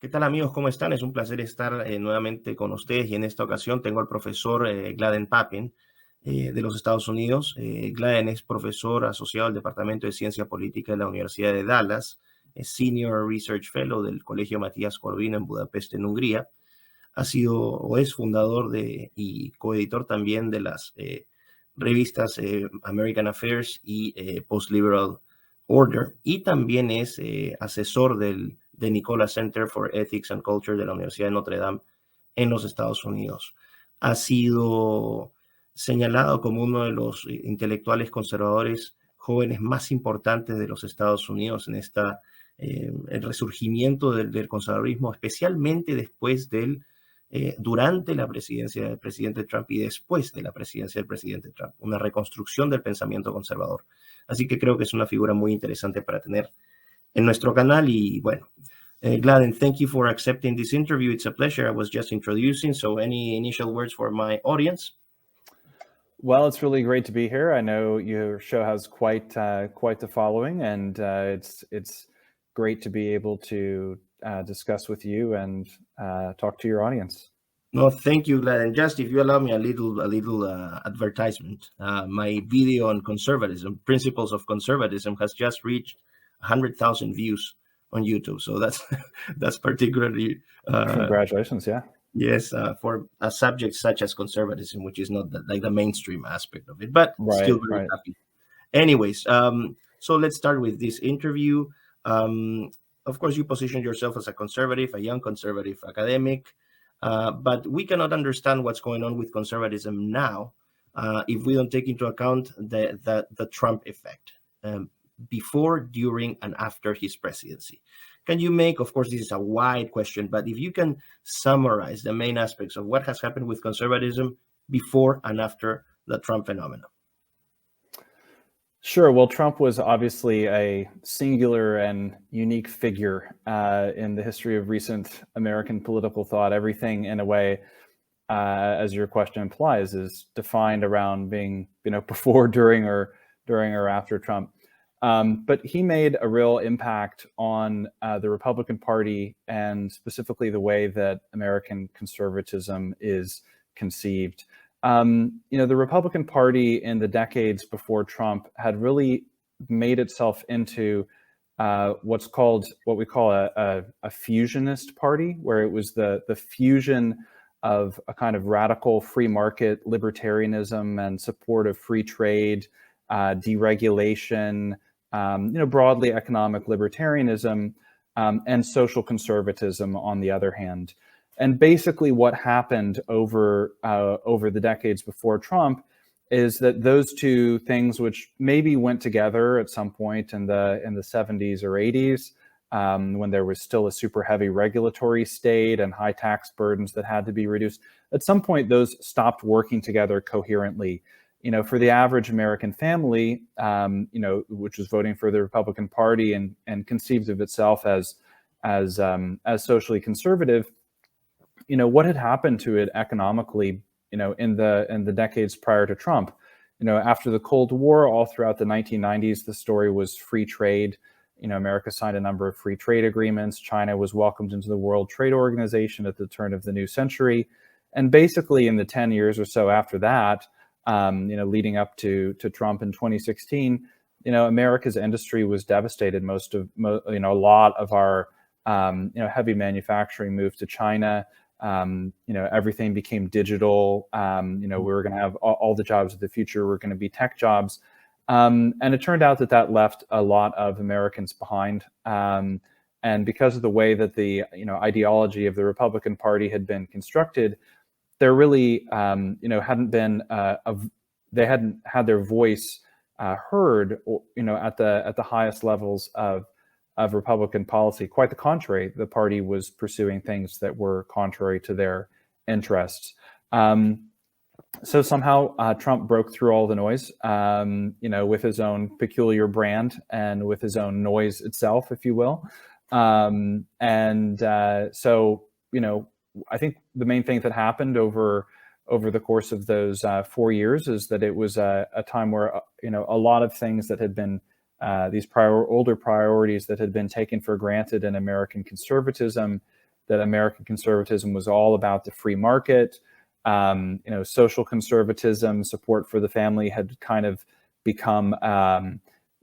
¿Qué tal amigos? ¿Cómo están? Es un placer estar nuevamente con ustedes y en esta ocasión tengo al profesor Gladden Pappin de los Estados Unidos. Gladden es profesor asociado al Departamento de Ciencia Política de la Universidad de Dallas, es Senior Research Fellow del Colegio Matías Corvino en Budapest, en Hungría. Ha sido o es fundador y coeditor también de las revistas American Affairs y Post-Liberal Order, y también es asesor de Nicola Center for Ethics and Culture de la Universidad de Notre Dame en los Estados Unidos. Ha sido señalado como uno de los intelectuales conservadores jóvenes más importantes de los Estados Unidos en el resurgimiento del conservadurismo, especialmente después durante la presidencia del presidente Trump y después de la presidencia del presidente Trump, una reconstrucción del pensamiento conservador. Así que creo que es una figura muy interesante para tener en nuestro canal. Y bueno, Gladden, thank you for accepting this interview. It's a pleasure. I was just introducing, so any initial words for my audience? Well, it's really great to be here. I know your show has quite the following, and it's great to be able to discuss with you and talk to your audience. No, thank you, Gladden. Just if you allow me a little advertisement, my video on conservatism, principles of conservatism, has just reached 100,000 views on YouTube. So that's particularly Congratulations! Yeah. Yes, for a subject such as conservatism, which is not like the mainstream aspect of it, but still very happy. Anyways, so let's start with this interview. Of course, you position yourself as a conservative, a young conservative academic, but we cannot understand what's going on with conservatism now if we don't take into account the Trump effect before, during, and after his presidency. Can you make, of course, this is a wide question, but if you can summarize the main aspects of what has happened with conservatism before and after the Trump phenomenon? Sure. Well, Trump was obviously a singular and unique figure in the history of recent American political thought. Everything, in a way, as your question implies, is defined around being, before, during, or after Trump. But he made a real impact on the Republican Party, and specifically the way that American conservatism is conceived. The Republican Party in the decades before Trump had really made itself into what we call a fusionist party, where it was the fusion of a kind of radical free market libertarianism and support of free trade, deregulation, broadly economic libertarianism, and social conservatism on the other hand. And basically what happened over the decades before Trump is that those two things, which maybe went together at some point in the 70s or 80s, when there was still a super heavy regulatory state and high tax burdens that had to be reduced, at some point those stopped working together coherently. For the average American family, which was voting for the Republican Party and conceived of itself as socially conservative, what had happened to it economically, in the decades prior to Trump. After the Cold War, all throughout the 1990s, the story was free trade. America signed a number of free trade agreements. China was welcomed into the World Trade Organization at the turn of the new century. And basically in the 10 years or so after that, leading up to Trump in 2016, America's industry was devastated. A lot of our, heavy manufacturing moved to China. Everything became digital. We were going to have all the jobs of the future were going to be tech jobs. And it turned out that left a lot of Americans behind. And because of the way that the, ideology of the Republican Party had been constructed, there really, hadn't been, they hadn't had their voice heard, at the highest levels of Republican policy. Quite the contrary, the party was pursuing things that were contrary to their interests. So somehow Trump broke through all the noise, with his own peculiar brand and with his own noise itself, if you will. I think the main thing that happened over the course of those 4 years is that it was a time where, a lot of things that had been these older priorities that had been taken for granted in American conservatism that American conservatism was all about the free market. Social conservatism, support for the family had kind of become,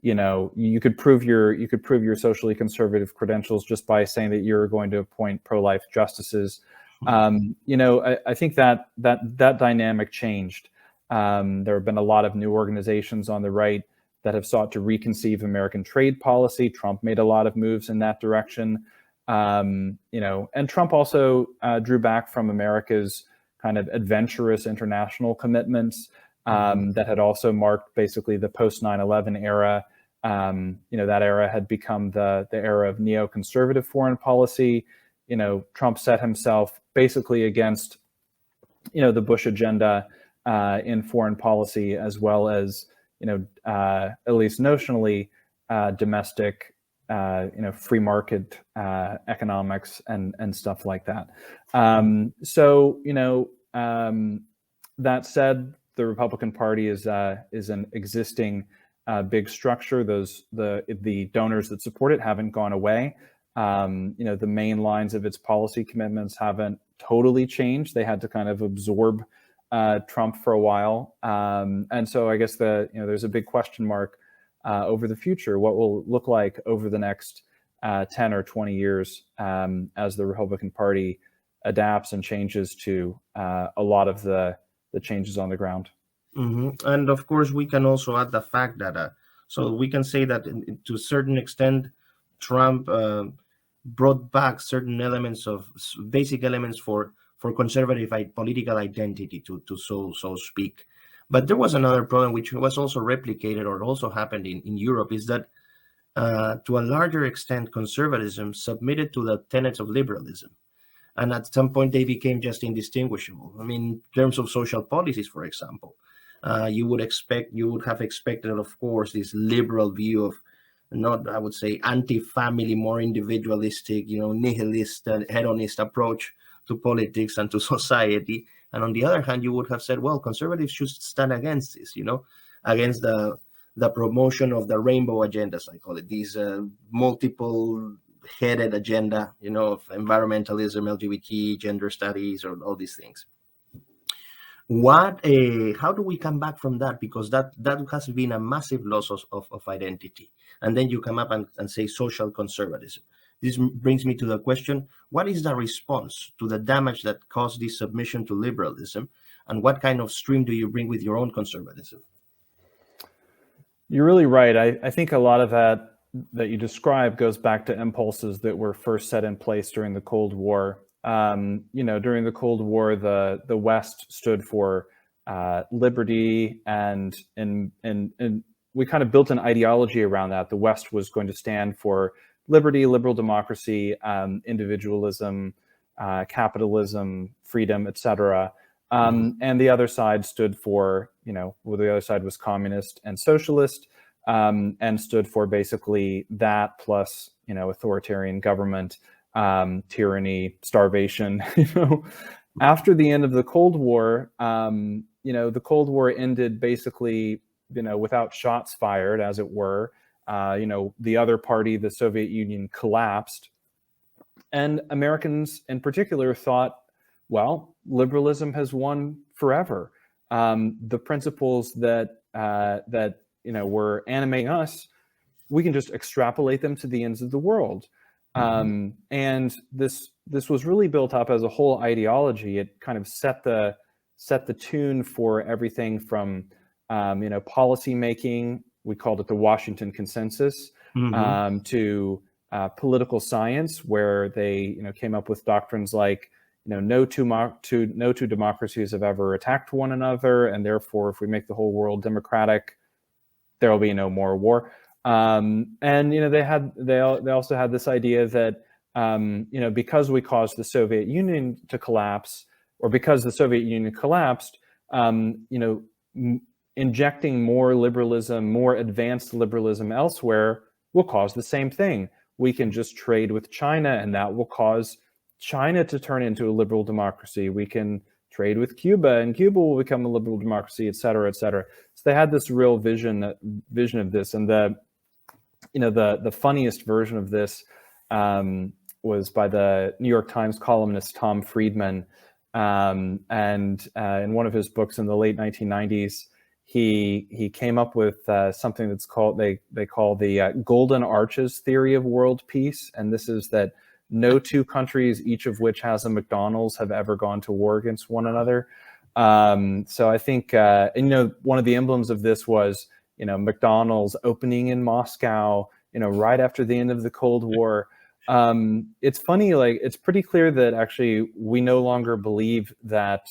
you could prove your socially conservative credentials just by saying that you're going to appoint pro-life justices. I think that dynamic changed. There have been a lot of new organizations on the right that have sought to reconceive American trade policy. Trump made a lot of moves in that direction. And Trump also drew back from America's kind of adventurous international commitments that had also marked basically the post 9/11 era. That era had become the era of neoconservative foreign policy. Trump set himself basically against, the Bush agenda in foreign policy, as well as, at least notionally, domestic, free market economics and stuff like that. That said, the Republican Party is an existing big structure. The donors that support it haven't gone away. The main lines of its policy commitments haven't totally changed. They had to kind of absorb Trump for a while. And so I guess there's a big question mark over the future. What will it look like over the next 10 or 20 years as the Republican Party adapts and changes to a lot of the changes on the ground? Mm-hmm. And of course, we can also add the fact that, so we can say that to a certain extent, Trump brought back certain elements basic elements for conservative political identity, to so speak. But there was another problem which was also replicated or also happened in Europe, is that to a larger extent, conservatism submitted to the tenets of liberalism. And at some point, they became just indistinguishable. I mean, in terms of social policies, for example, you would have expected, of course, this liberal view of, not, I would say, anti-family, more individualistic, nihilist and hedonist approach to politics and to society. And on the other hand, you would have said, well, conservatives should stand against this, against the promotion of the rainbow agendas, I call it, these multiple-headed agenda, of environmentalism, LGBT, gender studies, or all these things. How do we come back from that? Because that has been a massive loss of identity. And then you come up and say social conservatism. This brings me to the question, what is the response to the damage that caused this submission to liberalism? And what kind of stream do you bring with your own conservatism? You're really right. I think a lot of that you describe goes back to impulses that were first set in place during the Cold War. During the Cold War, the West stood for liberty, and we kind of built an ideology around that. The West was going to stand for liberty, liberal democracy, individualism, capitalism, freedom, etc. And the other side stood for, the other side was communist and socialist, and stood for basically that plus, authoritarian government, tyranny, starvation. After the end of the Cold War, the Cold War ended basically, without shots fired, as it were. The other party, the Soviet Union, collapsed, and Americans in particular thought, well, liberalism has won forever. The principles that were animating us, we can just extrapolate them to the ends of the world. And this was really built up as a whole ideology. It kind of set the tune for everything from policy making. We called it the Washington Consensus, to political science, where they came up with doctrines like no two democracies have ever attacked one another, and therefore if we make the whole world democratic, there will be no more war. And they also had this idea that because we caused the Soviet Union to collapse, or because the Soviet Union collapsed, injecting more liberalism, more advanced liberalism elsewhere will cause the same thing. We can just trade with China, and that will cause China to turn into a liberal democracy. We can trade with Cuba, and Cuba will become a liberal democracy, et cetera, et cetera. So they had this real vision of this, and the funniest version of this by the New York Times columnist Tom Friedman, and in one of his books in the late 1990s, he came up with something that's called they call the Golden Arches theory of world peace, and this is that no two countries, each of which has a McDonald's, have ever gone to war against one another. So I think, and, one of the emblems of this was, McDonald's opening in Moscow, right after the end of the Cold War. It's funny, it's pretty clear that actually we no longer believe that,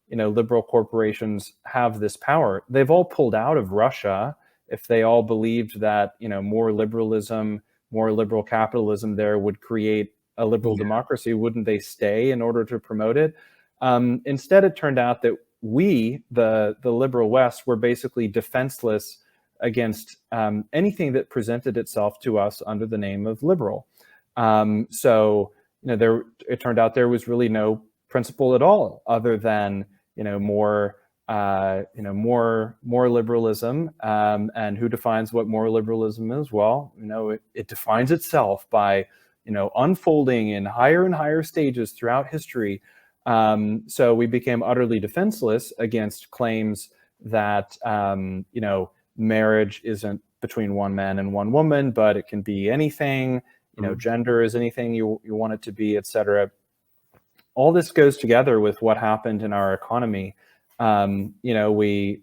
liberal corporations have this power. They've all pulled out of Russia. If they all believed that, more liberalism, more liberal capitalism there would create a liberal democracy, wouldn't they stay in order to promote it? Instead, it turned out that we, the liberal West, were basically defenseless against anything that presented itself to us under the name of liberal. So, it turned out there was really no principle at all other than, more liberalism. And who defines what more liberalism is? Well, it defines itself by, unfolding in higher and higher stages throughout history. So we became utterly defenseless against claims that, marriage isn't between one man and one woman, but it can be anything, gender is anything you want it to be, etc. All this goes together with what happened in our economy. We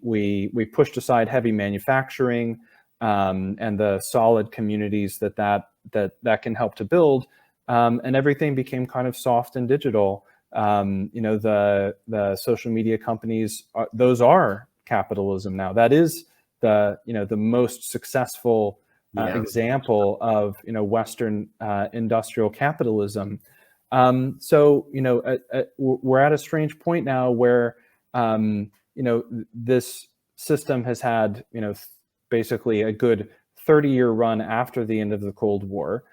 pushed aside heavy manufacturing and the solid communities that can help to build, and everything became kind of soft and digital. The social media companies, those are capitalism now. That is the most successful example of Western industrial capitalism. So we're at a strange point now where this system has had basically a good 30-year run after the end of the Cold War.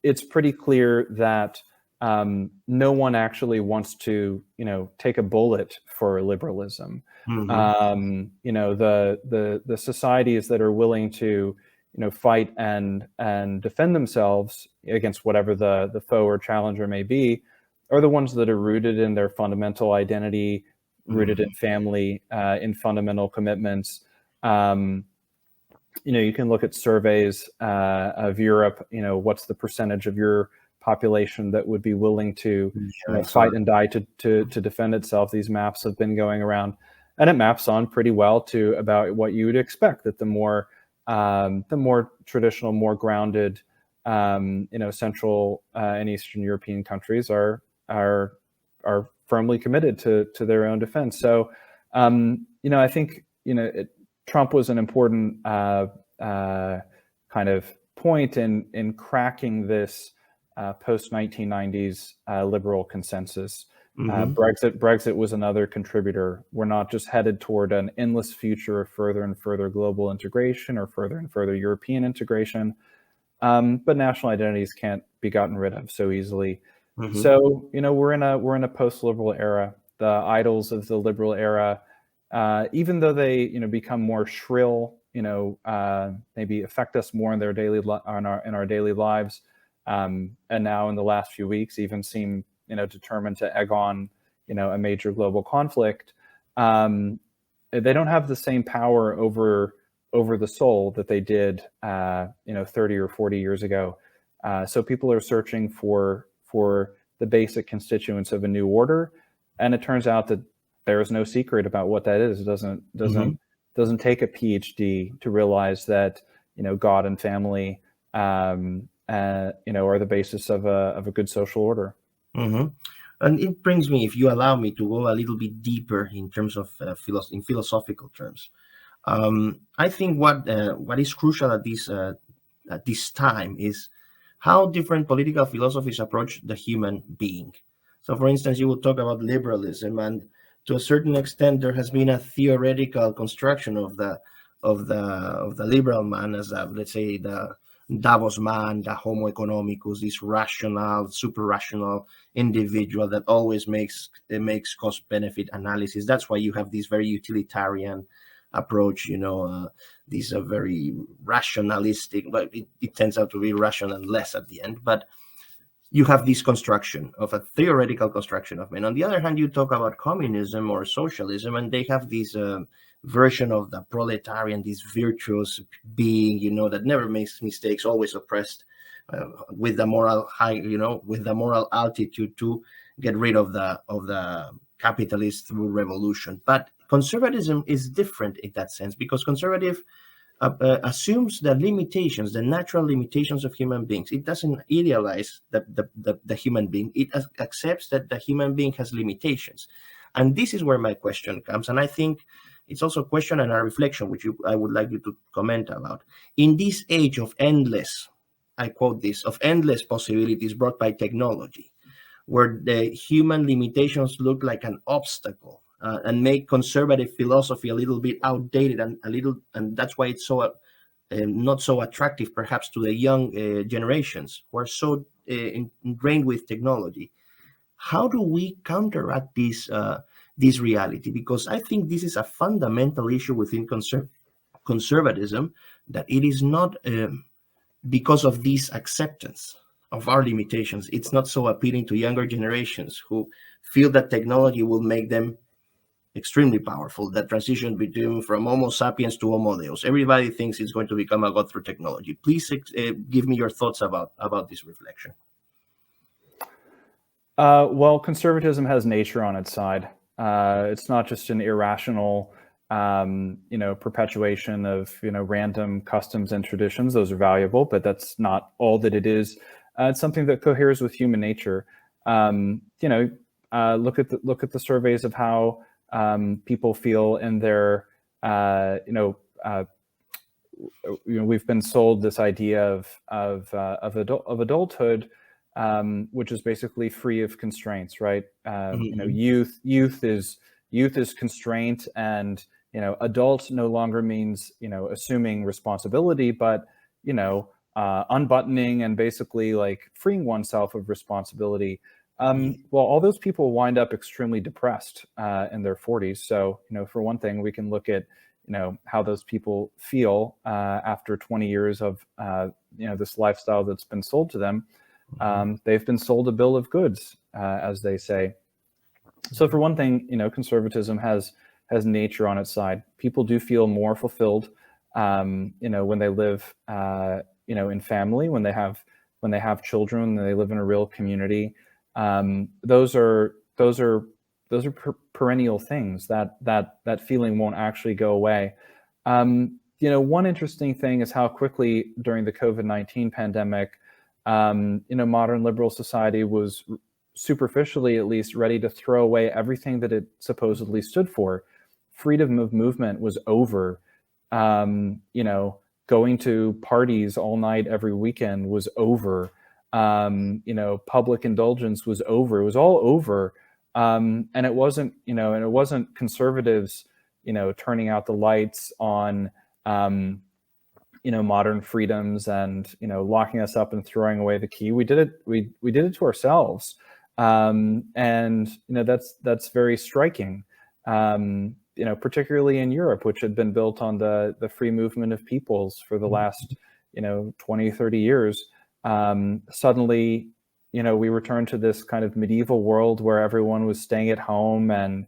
It's pretty clear that no one actually wants to take a bullet for liberalism. The societies that are willing to fight and defend themselves against whatever the foe or challenger may be are the ones that are rooted in their fundamental identity, rooted in family, in fundamental commitments. You can look at surveys of Europe. What's the percentage of your population that would be willing to fight and die to defend itself? These maps have been going around, and it maps on pretty well to about what you would expect, that the more traditional, more grounded, Central and Eastern European countries are firmly committed to their own defense. So, I think Trump was an important kind of point in cracking this post-1990s liberal consensus. Brexit was another contributor. We're not just headed toward an endless future of further and further global integration or further and further European integration, but national identities can't be gotten rid of so easily. So we're in a post-liberal era. The idols of the liberal era, even though they become more shrill, maybe affect us more in their in our daily lives, and now in the last few weeks even seem determined to egg on a major global conflict. They don't have the same power over the soul that they did 30 or 40 years ago. So people are searching for the basic constituents of a new order, and it turns out that there is no secret about what that is. It doesn't take a PhD to realize that God and family are the basis of a good social order. And it brings me, if you allow me, to go a little bit deeper in terms of in philosophical terms. I think what is crucial at this time is how different political philosophies approach the human being. So, for instance, you will talk about liberalism, and to a certain extent, there has been a theoretical construction of the liberal man as let's say the Davos man, the Homo economicus, this rational, super rational individual that always makes cost-benefit analysis. That's why you have this very utilitarian approach, these are very rationalistic, but it turns out to be rational and less at the end. But you have this construction of a theoretical construction of men. On the other hand, you talk about communism or socialism, and they have this version of the proletarian, this virtuous being, that never makes mistakes, always oppressed, with the moral high, with the moral altitude to get rid of the capitalists through revolution. But conservatism is different in that sense, because conservative assumes the limitations, the natural limitations of human beings. It doesn't idealize the human being. It accepts that the human being has limitations. And this is where my question comes. And I think it's also a question and a reflection, which I would like you to comment about. In this age of endless, I quote this, of endless possibilities brought by technology, where the human limitations look like an obstacle, and make conservative philosophy a little bit outdated, and that's why it's so not so attractive perhaps to the young generations who are so ingrained with technology. How do we counteract this reality? Because I think this is a fundamental issue within conservatism, that it is not because of this acceptance of our limitations, it's not so appealing to younger generations who feel that technology will make them extremely powerful. That transition from Homo sapiens to Homo Deus, everybody thinks it's going to become a god through technology. Please give me your thoughts about this reflection. Well, conservatism has nature on its side. It's not just an irrational, perpetuation of, random customs and traditions. Those are valuable, but that's not all that it is. It's something that coheres with human nature. Look at the surveys of how people feel in their, we've been sold this idea of adulthood, which is basically free of constraints, right? Youth is constraint, and adult no longer means assuming responsibility, but unbuttoning and basically like freeing oneself of responsibility. Well, all those people wind up extremely depressed in their 40s. So, for one thing, we can look at, how those people feel after 20 years of, this lifestyle that's been sold to them. They've been sold a bill of goods, as they say. So for one thing, conservatism has nature on its side. People do feel more fulfilled, when they live, in family, when they have children, when they live in a real community. Those are perennial things. That feeling won't actually go away. One interesting thing is how quickly during the COVID-19 pandemic, modern liberal society was superficially, at least, ready to throw away everything that it supposedly stood for. Freedom of movement was over. Going to parties all night every weekend was over. Public indulgence was over. It was all over. And it wasn't conservatives, turning out the lights on, modern freedoms and, locking us up and throwing away the key. We did it. We did it to ourselves. And, that's very striking, particularly in Europe, which had been built on the free movement of peoples for the last, 20, 30 years. Suddenly, we returned to this kind of medieval world where everyone was staying at home and,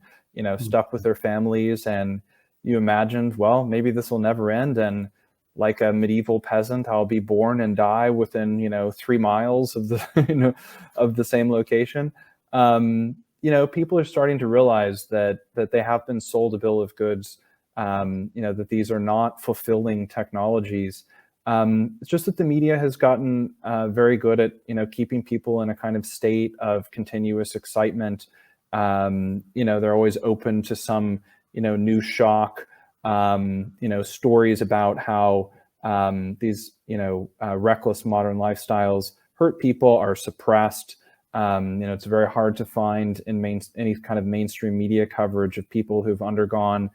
stuck with their families. And you imagined, well, maybe this will never end. And like a medieval peasant, I'll be born and die within, 3 miles of the, of the same location. People are starting to realize that they have been sold a bill of goods, that these are not fulfilling technologies. It's just that the media has gotten very good at, keeping people in a kind of state of continuous excitement. They're always open to some, new shock, stories about how these, reckless modern lifestyles hurt people, are suppressed. It's very hard to find in any kind of mainstream media coverage of people who've undergone,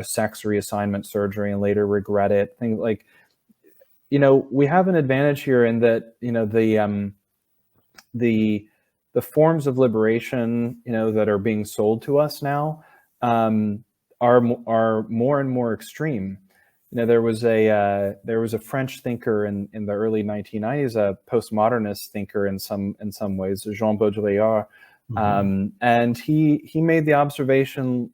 sex reassignment surgery and later regret it. Things like, we have an advantage here in that, the forms of liberation, that are being sold to us now, are more and more extreme. there was a French thinker in the early 1990s, a postmodernist thinker in some ways, Jean Baudrillard, and he made the observation,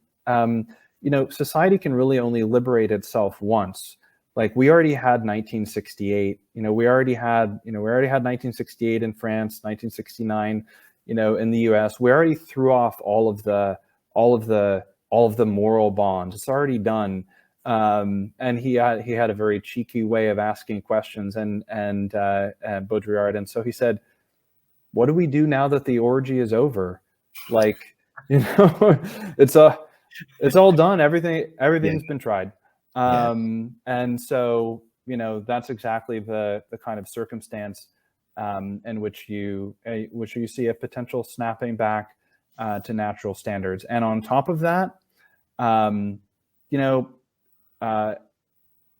society can really only liberate itself once. Like, we already had 1968. We already had 1968 in France, 1969, in the U.S. We already threw off all of the moral bonds. It's already done. And he had a very cheeky way of asking questions, and Baudrillard. And so he said, "What do we do now that the orgy is over? Like, it's all done. Everything's been tried." And so, that's exactly the kind of circumstance in which you see a potential snapping back to natural standards. And on top of that, the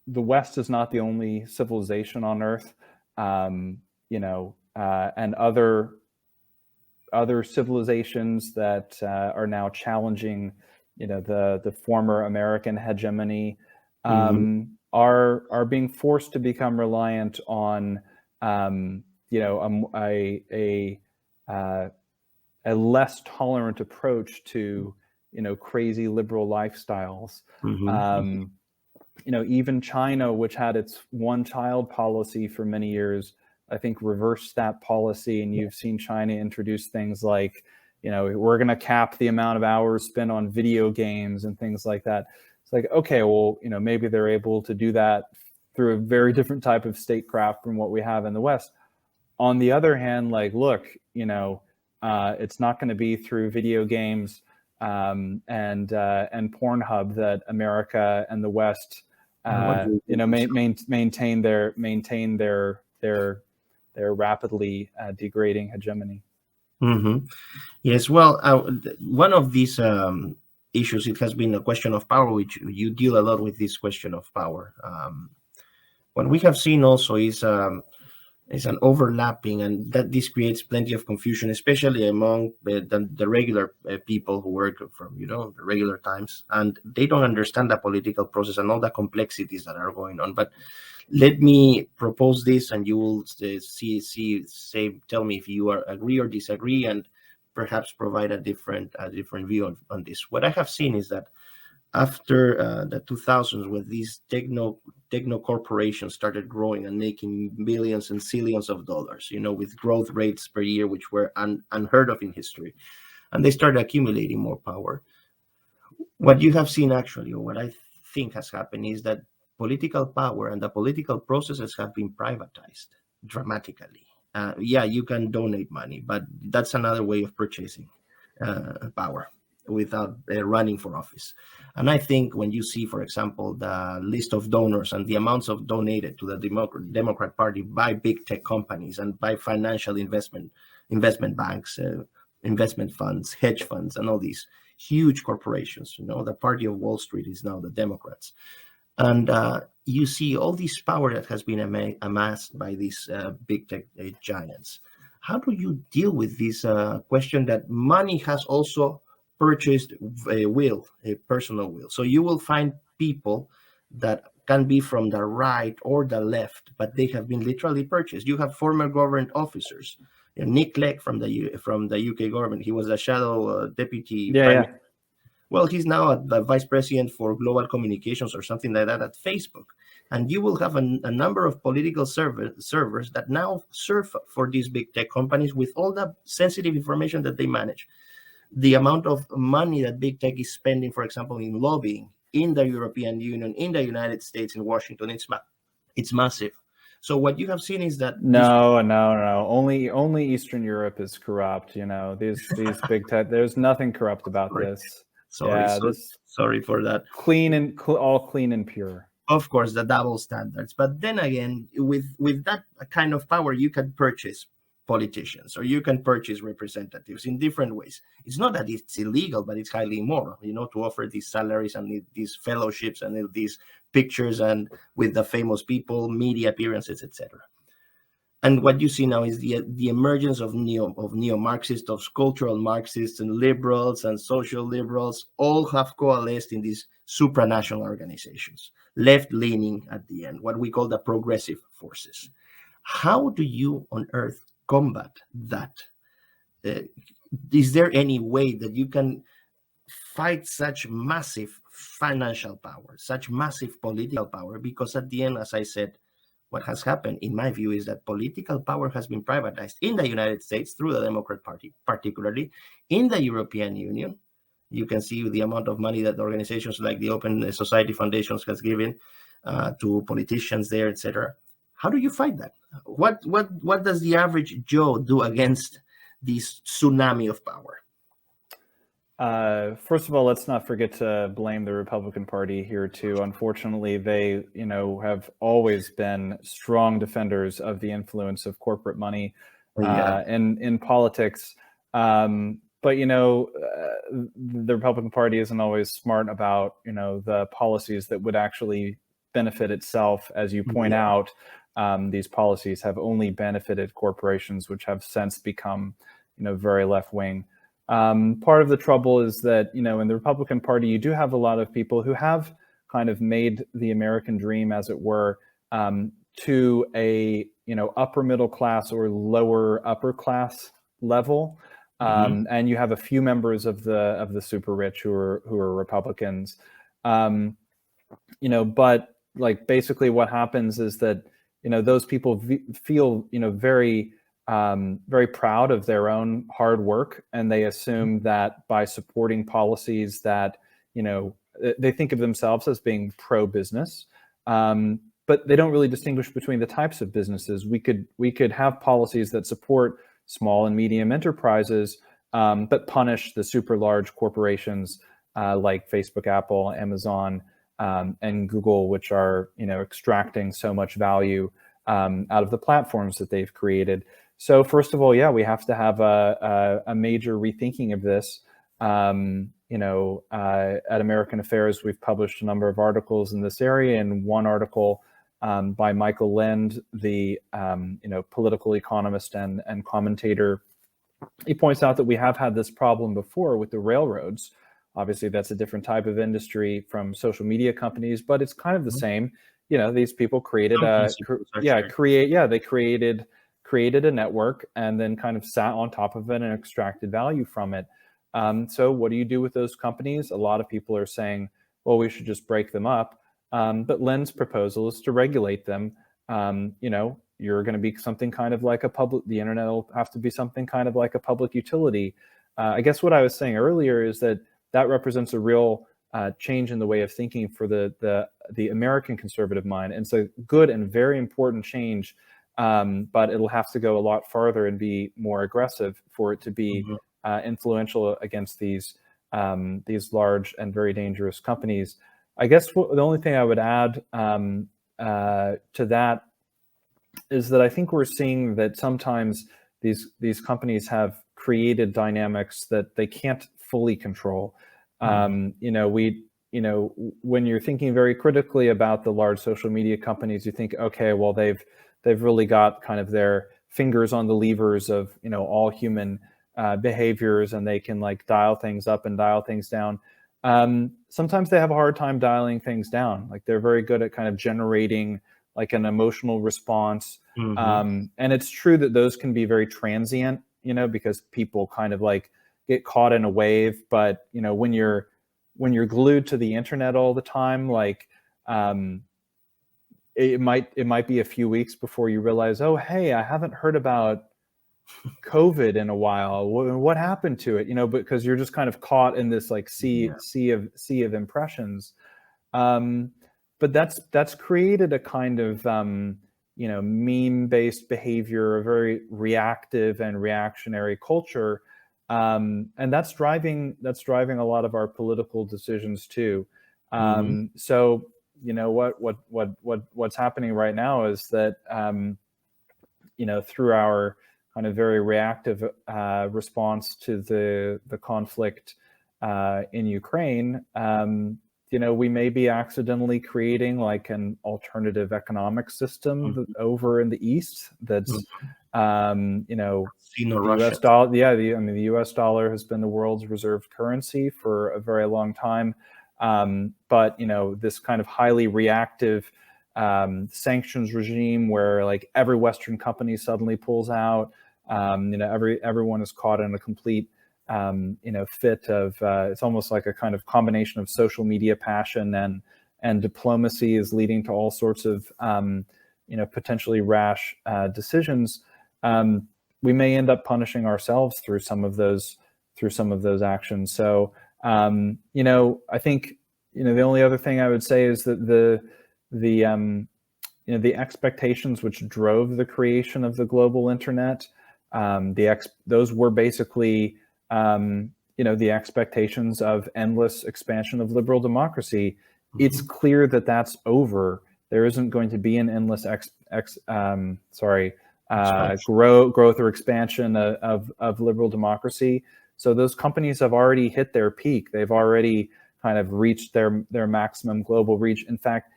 West is not the only civilization on Earth, and other civilizations that are now challenging, the former American hegemony, are being forced to become reliant on, a less tolerant approach to, crazy liberal lifestyles. Even China, which had its one-child policy for many years, I think reversed that policy, and you've seen China introduce things like, we're going to cap the amount of hours spent on video games and things like that. It's like, okay, well, maybe they're able to do that through a very different type of statecraft from what we have in the West. On the other hand, like, look, it's not going to be through video games and Pornhub that America and the West, maintain their rapidly degrading hegemony. Yes, well, one of these issues, it has been a question of power, which you deal a lot with this question of power. What we have seen also is an overlapping, and that this creates plenty of confusion, especially among the regular people who work from, the regular times, and they don't understand the political process and all the complexities that are going on. But let me propose this, and you will tell me if you agree or disagree, and perhaps provide a different view on this. What I have seen is that after the 2000s, when these techno corporations started growing and making billions and zillions of dollars, with growth rates per year which were unheard of in history, and they started accumulating more power, what you have seen actually, or what I think has happened, is that political power and the political processes have been privatized dramatically. You can donate money, but that's another way of purchasing power without running for office. And I think when you see, for example, the list of donors and the amounts of donated to the Democrat Party by big tech companies and by financial investment banks, investment funds, hedge funds, and all these huge corporations, the party of Wall Street is now the Democrats. And you see all this power that has been amassed by these big tech giants. How do you deal with this question that money has also purchased a personal will? So you will find people that can be from the right or the left, but they have been literally purchased. You have former government officers. Nick Clegg from the UK government. He was a shadow deputy prime minister. Well, he's now the vice president for global communications or something like that at Facebook. And you will have a number of political servers that now serve for these big tech companies with all the sensitive information that they manage. The amount of money that big tech is spending, for example, in lobbying in the European Union, in the United States, in Washington, it's massive. So what you have seen is that no. Only Eastern Europe is corrupt. These big tech. There's nothing corrupt about this. Sorry for that. All clean and pure. Of course, the double standards. But then again, with that kind of power, you can purchase politicians, or you can purchase representatives in different ways. It's not that it's illegal, but it's highly immoral, to offer these salaries and these fellowships and these pictures and with the famous people, media appearances, etc. And what you see now is the emergence of neo-Marxists, of cultural Marxists and liberals and social liberals, all have coalesced in these supranational organizations, left-leaning at the end, what we call the progressive forces. How do you on earth combat that? Is there any way that you can fight such massive financial power, such massive political power? Because at the end, as I said, what has happened, in my view, is that political power has been privatized in the United States through the Democrat Party, particularly in the European Union. You can see the amount of money that organizations like the Open Society Foundations has given to politicians there, etc. How do you fight that? What does the average Joe do against this tsunami of power? First of all, let's not forget to blame the Republican Party here too. Unfortunately, they, have always been strong defenders of the influence of corporate money in politics. But the Republican Party isn't always smart about the policies that would actually benefit itself. As you point out, these policies have only benefited corporations, which have since become very left wing. Part of the trouble is that, in the Republican Party, you do have a lot of people who have kind of made the American dream, as it were, to a, upper middle class or lower upper class level. And you have a few members of the super rich who are Republicans. But like basically what happens is that, those people feel, very proud of their own hard work, and they assume that by supporting policies that they think of themselves as being pro-business, but they don't really distinguish between the types of businesses. We could have policies that support small and medium enterprises, but punish the super large corporations like Facebook, Apple, Amazon, and Google, which are extracting so much value out of the platforms that they've created. So first of all, we have to have a major rethinking of this. At American Affairs, we've published a number of articles in this area, and one article by Michael Lind, the political economist and commentator, he points out that we have had this problem before with the railroads. Obviously, that's a different type of industry from social media companies, but it's kind of the same. These people created created a network and then kind of sat on top of it and extracted value from it. So what do you do with those companies? A lot of people are saying, well, we should just break them up. But Lind's proposal is to regulate them. You're going to be something kind of like the internet will have to be something kind of like a public utility. I guess what I was saying earlier is that represents a real change in the way of thinking for the American conservative mind. And it's a good and very important change. But it'll have to go a lot farther and be more aggressive for it to be influential against these large and very dangerous companies. I guess the only thing I would add to that is that I think we're seeing that sometimes these companies have created dynamics that they can't fully control. When you're thinking very critically about the large social media companies, you think, okay, well, they've really got kind of their fingers on the levers of all human behaviors, and they can like dial things up and dial things down. Sometimes they have a hard time dialing things down. Like they're very good at kind of generating like an emotional response. And it's true that those can be very transient, because people kind of like get caught in a wave. But when you're glued to the internet all the time, like it might be a few weeks before you realize, oh, hey, I haven't heard about COVID in a while. What happened to it? Because you're just kind of caught in this like sea of impressions. But that's created a kind of meme-based behavior, a very reactive and reactionary culture, and that's driving a lot of our political decisions too. So what's happening right now is that through our kind of very reactive response to the conflict in Ukraine, we may be accidentally creating like an alternative economic system over in the East that's, the US dollar. Yeah, the US dollar has been the world's reserve currency for a very long time. But, this kind of highly reactive sanctions regime where like every Western company suddenly pulls out, everyone is caught in a complete fit of it's almost like a kind of combination of social media passion and diplomacy is leading to all sorts of potentially rash decisions. We may end up punishing ourselves through some of those actions. So I think the only other thing I would say is that the expectations which drove the creation of the global internet, those were basically the expectations of endless expansion of liberal democracy. It's clear that that's over. There isn't going to be an endless growth or expansion of liberal democracy. So those companies have already hit their peak. They've already kind of reached their maximum global reach. In fact,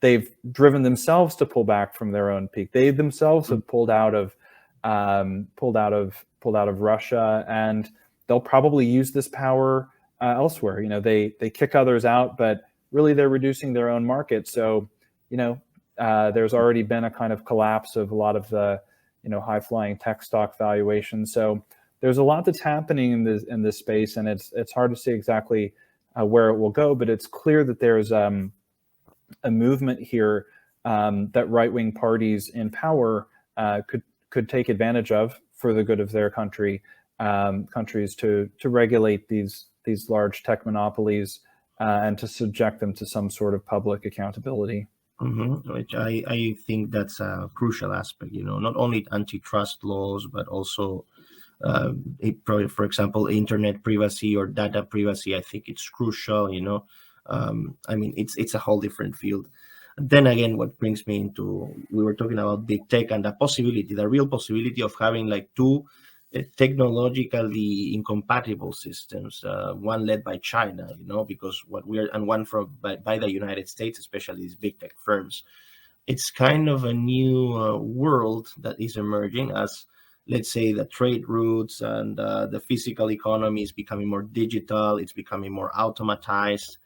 they've driven themselves to pull back from their own peak. They themselves have pulled out of Russia, and they'll probably use this power elsewhere. They kick others out, but really they're reducing their own market. So, there's already been a kind of collapse of a lot of the, high-flying tech stock valuations. So there's a lot that's happening in this space, and it's hard to say exactly where it will go. But it's clear that there's a movement here that right-wing parties in power could take advantage of for the good of their countries to regulate these large tech monopolies and to subject them to some sort of public accountability. Which I think that's a crucial aspect, not only antitrust laws, but also, for example, internet privacy or data privacy. I think it's crucial, it's a whole different field. Then again, what brings me into, we were talking about big tech and the real possibility of having like two technologically incompatible systems, one led by China, because and one by the United States, especially these big tech firms. It's kind of a new world that is emerging as, let's say, the trade routes and the physical economy is becoming more digital, it's becoming more automatized.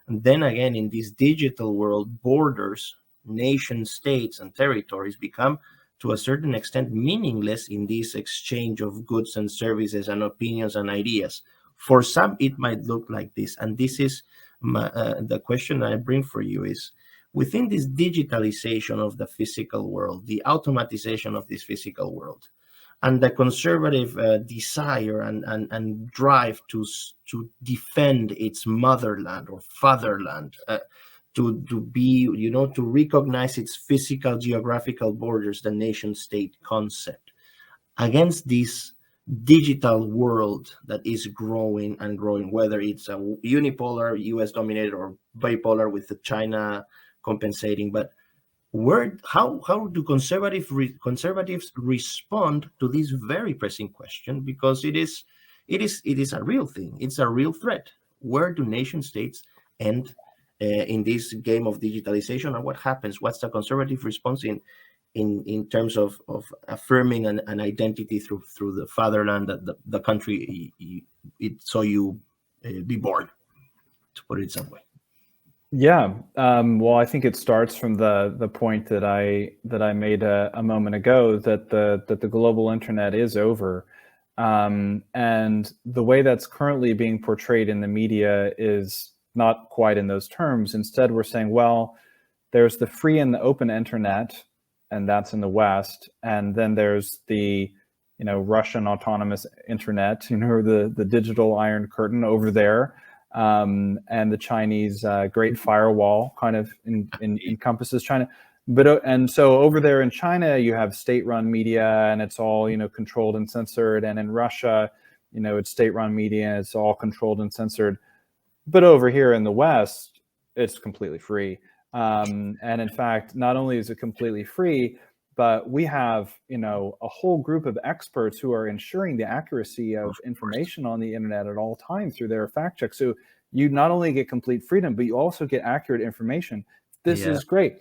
And then again, in this digital world, borders, nation states, and territories become, to a certain extent, meaningless in this exchange of goods and services and opinions and ideas. For some, it might look like this. And this is the question I bring for you is, within this digitalization of the physical world, the automatization of this physical world, and the conservative desire and drive to defend its motherland or fatherland, to be, to recognize its physical geographical borders, the nation state concept, against this digital world that is growing and growing, whether it's a unipolar US dominated or bipolar with the China compensating. But how do conservatives respond to this very pressing question? Because it is a real thing. It's a real threat. Where do nation states end in this game of digitalization, and what happens? What's the conservative response in terms of affirming an identity through the fatherland, the country it saw you be born, to put it some way? Yeah, well, I think it starts from the point that I made a moment ago, that the global internet is over, and the way that's currently being portrayed in the media is not quite in those terms. Instead, we're saying, well, there's the free and the open internet, and that's in the West, and then there's the Russian autonomous internet, the digital Iron Curtain over there. And the Chinese Great Firewall kind of encompasses China. And so over there in China, you have state-run media, and it's all controlled and censored. And in Russia, it's state-run media, and it's all controlled and censored. But over here in the West, it's completely free. And in fact, not only is it completely free, but we have a whole group of experts who are ensuring the accuracy of information on the internet at all times through their fact checks. So you not only get complete freedom, but you also get accurate information. This is great.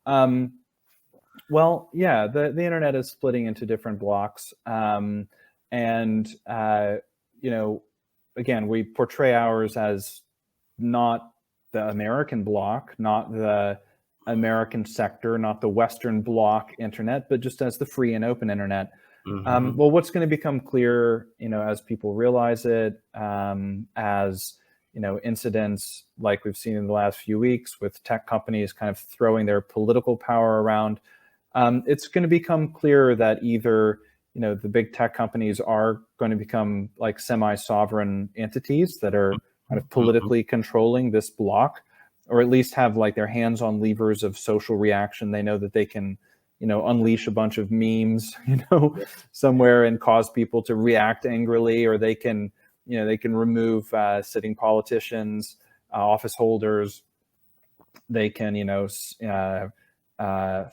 Well, yeah, the internet is splitting into different blocks. And, you know, again, we portray ours as not the American bloc, not the American sector, not the Western bloc internet, but just as the free and open internet. Well, what's going to become clear, you know, as people realize it, as, you know, incidents like we've seen in the last few weeks with tech companies kind of throwing their political power around, it's going to become clear that either, you know, the big tech companies are going to become like semi-sovereign entities that are kind of politically controlling this block, or at least have like their hands on levers of social reaction. They know that they can, you know, unleash a bunch of memes, you know, somewhere and cause people to react angrily, or they can, you know, they can remove sitting politicians, office holders. They can, you know,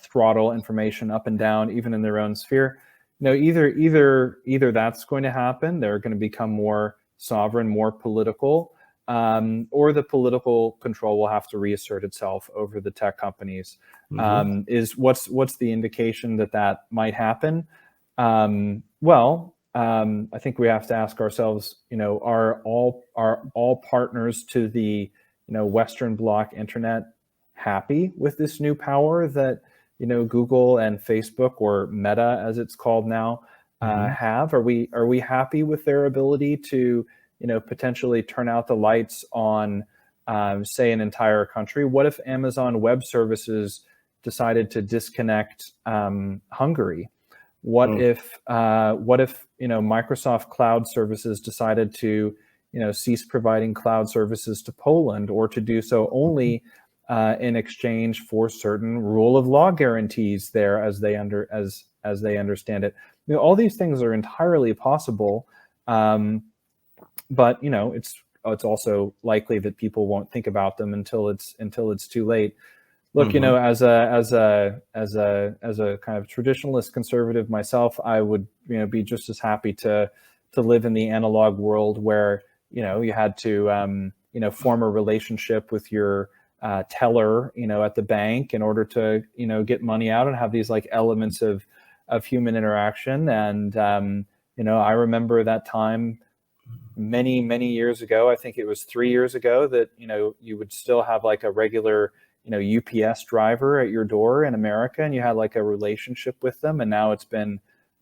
throttle information up and down, even in their own sphere. You know, either that's going to happen. They're going to become more sovereign, more political, or the political control will have to reassert itself over the tech companies. Is what's the indication that that might happen? Well, I think we have to ask ourselves, you know, are all partners to the, you know, Western bloc internet happy with this new power that, you know, Google and Facebook, or Meta as it's called now, have? Are we happy with their ability to, you know, potentially turn out the lights on, say, an entire country? What if Amazon Web Services decided to disconnect Hungary? What if you know, Microsoft Cloud Services decided to, you know, cease providing cloud services to Poland, or to do so only in exchange for certain rule of law guarantees there, as they understand it? You know, all these things are entirely possible, but, you know, it's also likely that people won't think about them until it's too late. Look, you know, as a kind of traditionalist conservative myself, I would, you know, be just as happy to live in the analog world where, you know, you had to, you know, form a relationship with your teller, you know, at the bank in order to, you know, get money out, and have these like elements of human interaction. And, you know, I remember that time many years ago. I think it was 3 years ago, that, you know, you would still have like a regular, you know, UPS driver at your door in America, and you had like a relationship with them. And now it's been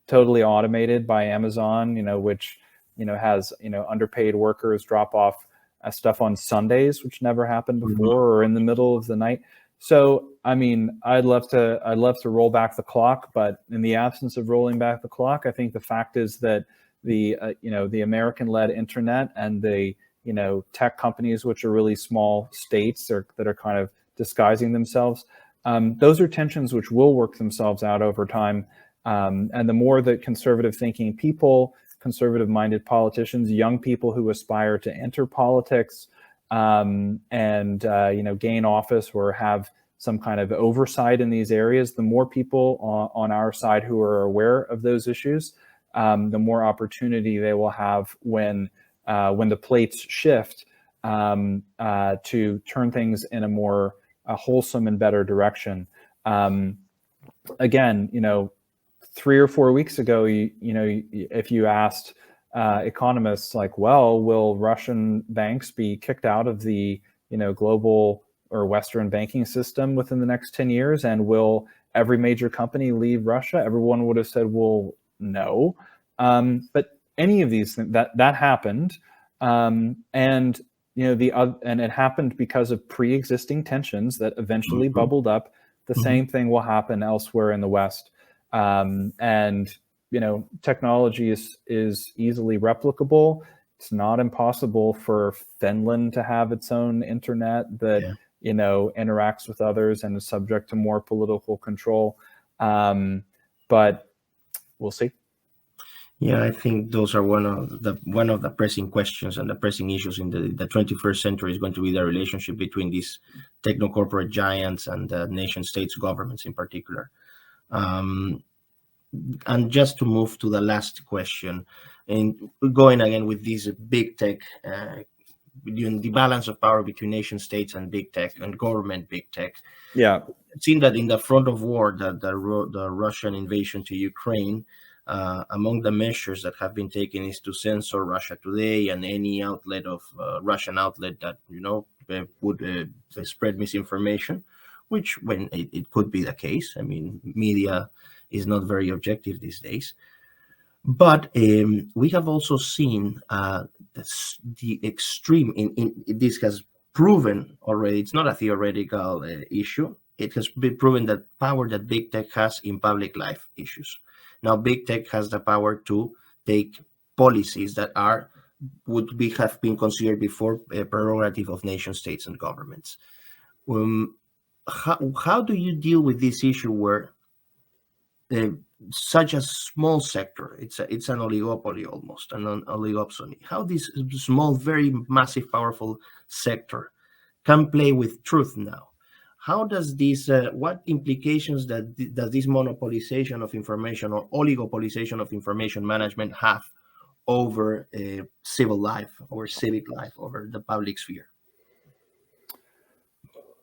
totally automated by Amazon, you know, which, you know, has, you know, underpaid workers drop off stuff on Sundays, which never happened before, or in the middle of the night. So, I mean, I'd love to roll back the clock, but in the absence of rolling back the clock, I think the fact is that the, you know, the American-led internet and the, you know, tech companies, which are really small states that are kind of disguising themselves, those are tensions which will work themselves out over time. And the more that conservative thinking people, conservative-minded politicians, young people who aspire to enter politics, and you know, gain office or have some kind of oversight in these areas, the more people on our side who are aware of those issues, the more opportunity they will have when the plates shift, to turn things in a more wholesome and better direction. Again, you know, 3 or 4 weeks ago, you know, if you asked economists, like, well, will Russian banks be kicked out of the, you know, global or Western banking system within the next 10 years? And will every major company leave Russia? Everyone would have said, well, no. But any of these things, that happened. And, you know, and it happened because of pre-existing tensions that eventually bubbled up. The same thing will happen elsewhere in the West. And, you know, technology is easily replicable. It's not impossible for Finland to have its own internet that, you know, interacts with others and is subject to more political control. But we'll see. Yeah, I think those are one of the pressing questions and the pressing issues in the 21st century is going to be the relationship between these techno corporate giants and nation states governments in particular. And just to move to the last question, and going again with these big tech the balance of power between nation states and big tech and government big tech. Yeah. It seemed that in the front of war, that the Russian invasion to Ukraine, among the measures that have been taken is to censor Russia Today and any outlet of Russian outlet that would spread misinformation, which when it could be the case. I mean, media is not very objective these days. But we have also seen the extreme in this has proven already. It's not a theoretical issue. It has been proven that power that big tech has in public life issues. Now, big tech has the power to take policies that have been considered before a prerogative of nation states and governments. How do you deal with this issue where such a small sector, it's an oligopoly almost, an oligopsony, how this small, very massive, powerful sector can play with truth now? How does this, what implications does this monopolization of information or oligopolization of information management have over civil life, over civic life, over the public sphere?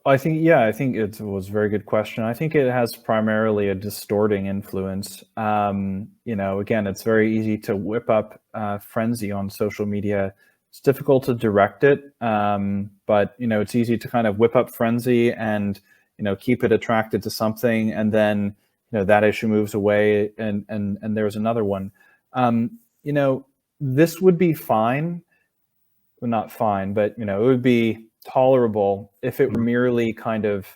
I think it was a very good question. I think it has primarily a distorting influence. Again, it's very easy to whip up frenzy on social media. It's difficult to direct it, but it's easy to kind of whip up frenzy and keep it attracted to something, and then that issue moves away, and there's another one. This would be fine, well, not fine, but it would be tolerable if it were merely kind of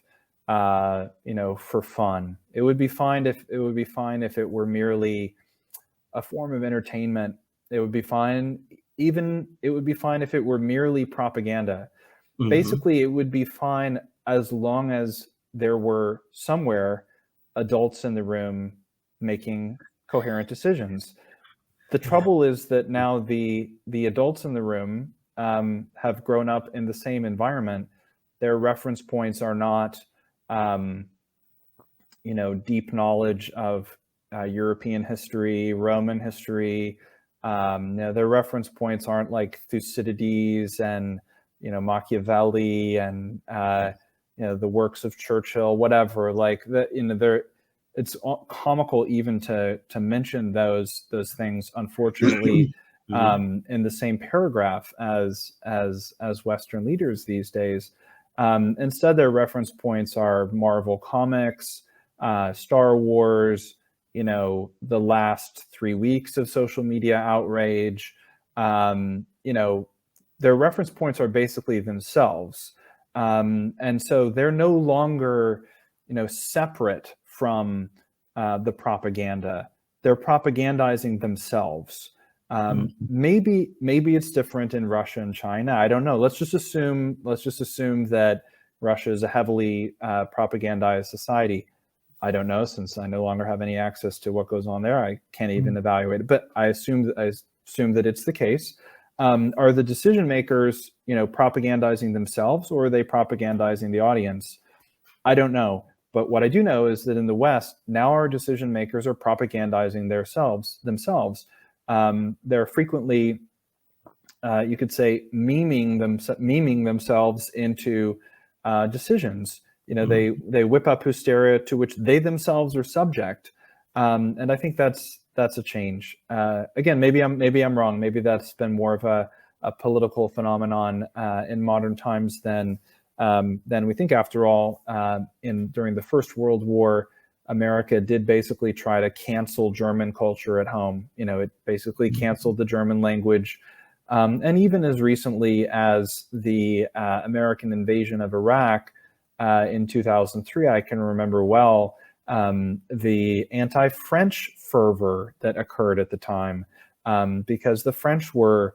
for fun. It would be fine if it were merely a form of entertainment. It would be fine. It would be fine if it were merely propaganda. Basically, it would be fine as long as there were somewhere adults in the room making coherent decisions. The trouble is that now the adults in the room have grown up in the same environment. Their reference points are not, deep knowledge of European history, Roman history. Their reference points aren't like Thucydides and Machiavelli and the works of Churchill, whatever. Like that, it's comical even to mention those things, unfortunately. In the same paragraph as Western leaders these days. Instead, their reference points are Marvel Comics, Star Wars, the last 3 weeks of social media outrage. Their reference points are basically themselves. And so they're no longer, separate from the propaganda. They're propagandizing themselves. Maybe it's different in Russia and China. I don't know. Let's just assume that Russia is a heavily propagandized society. I don't know, since I no longer have any access to what goes on there. I can't even evaluate it. But I assume that it's the case. Are the decision makers, propagandizing themselves, or are they propagandizing the audience? I don't know. But what I do know is that in the West, now our decision makers are propagandizing themselves. They're frequently, you could say, memeing themselves into decisions. They whip up hysteria to which they themselves are subject, and I think that's a change. Again, maybe I'm wrong. Maybe that's been more of a political phenomenon in modern times than we think. After all, during the First World War, America did basically try to cancel German culture at home. It basically canceled the German language. And even as recently as the American invasion of Iraq in 2003, I can remember well the anti-French fervor that occurred at the time, because the French were,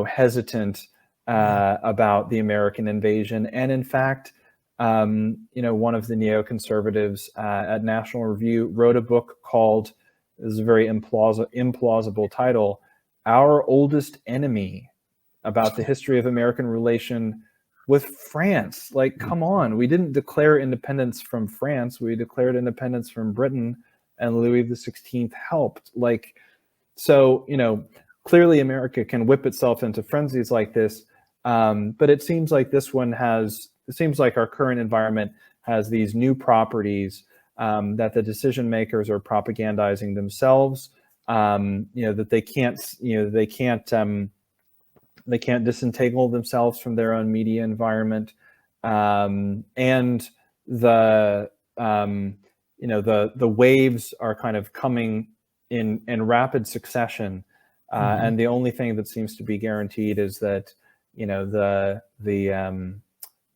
hesitant about the American invasion. And in fact, one of the neoconservatives at National Review wrote a book called, this is a very implausible title, Our Oldest Enemy, about the history of American relation with France. Like, come on, we didn't declare independence from France, we declared independence from Britain, and Louis XVI helped. Like, so, clearly America can whip itself into frenzies like this. But it seems like it seems like our current environment has these new properties that the decision makers are propagandizing themselves. That they can't disentangle themselves from their own media environment, and the waves are kind of coming in rapid succession, and the only thing that seems to be guaranteed is that the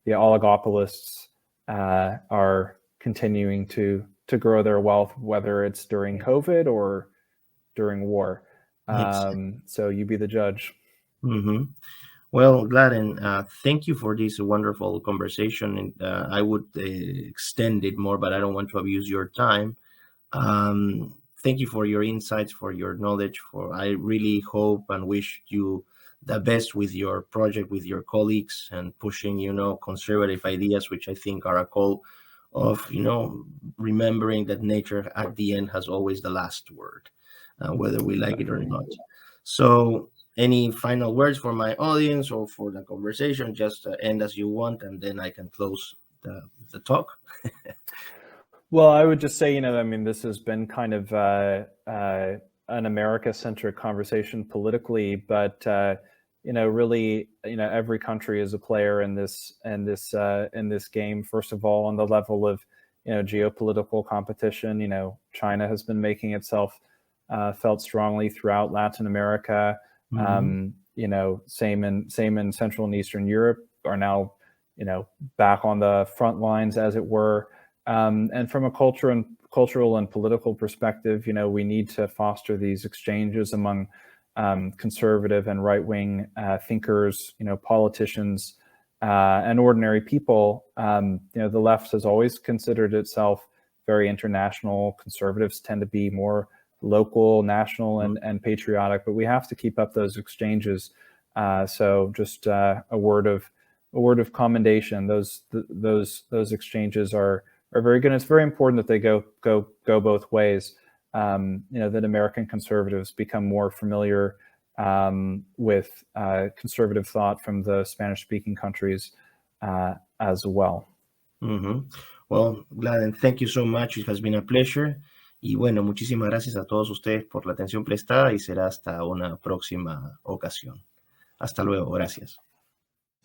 oligopolists are continuing to grow their wealth, whether it's during COVID or during war. So you be the judge. Well, Gladden, thank you for this wonderful conversation. And I would extend it more, but I don't want to abuse your time. Thank you for your insights, for your knowledge. I really hope and wish you the best with your project, with your colleagues, and pushing, conservative ideas, which I think are a call of, remembering that nature at the end has always the last word, whether we like it or not. So, any final words for my audience or for the conversation? Just end as you want, and then I can close the talk. Well, I would just say, this has been kind of an America-centric conversation politically, but really, every country is a player in this game. First of all, on the level of geopolitical competition, China has been making itself felt strongly throughout Latin America. Same in Central and Eastern Europe are now back on the front lines, as it were. And from a cultural and political perspective, we need to foster these exchanges among conservative and right-wing thinkers, politicians, and ordinary people. The left has always considered itself very international. Conservatives tend to be more local, national, and patriotic, but we have to keep up those exchanges. So just a word of commendation. Those exchanges are very good. And it's very important that they go both ways. That American conservatives become more familiar with conservative thought from the Spanish-speaking countries as well. Well, Gladden, thank you so much. It has been a pleasure. Y bueno, muchísimas gracias a todos ustedes por la atención prestada y será hasta una próxima ocasión. Hasta luego. Gracias.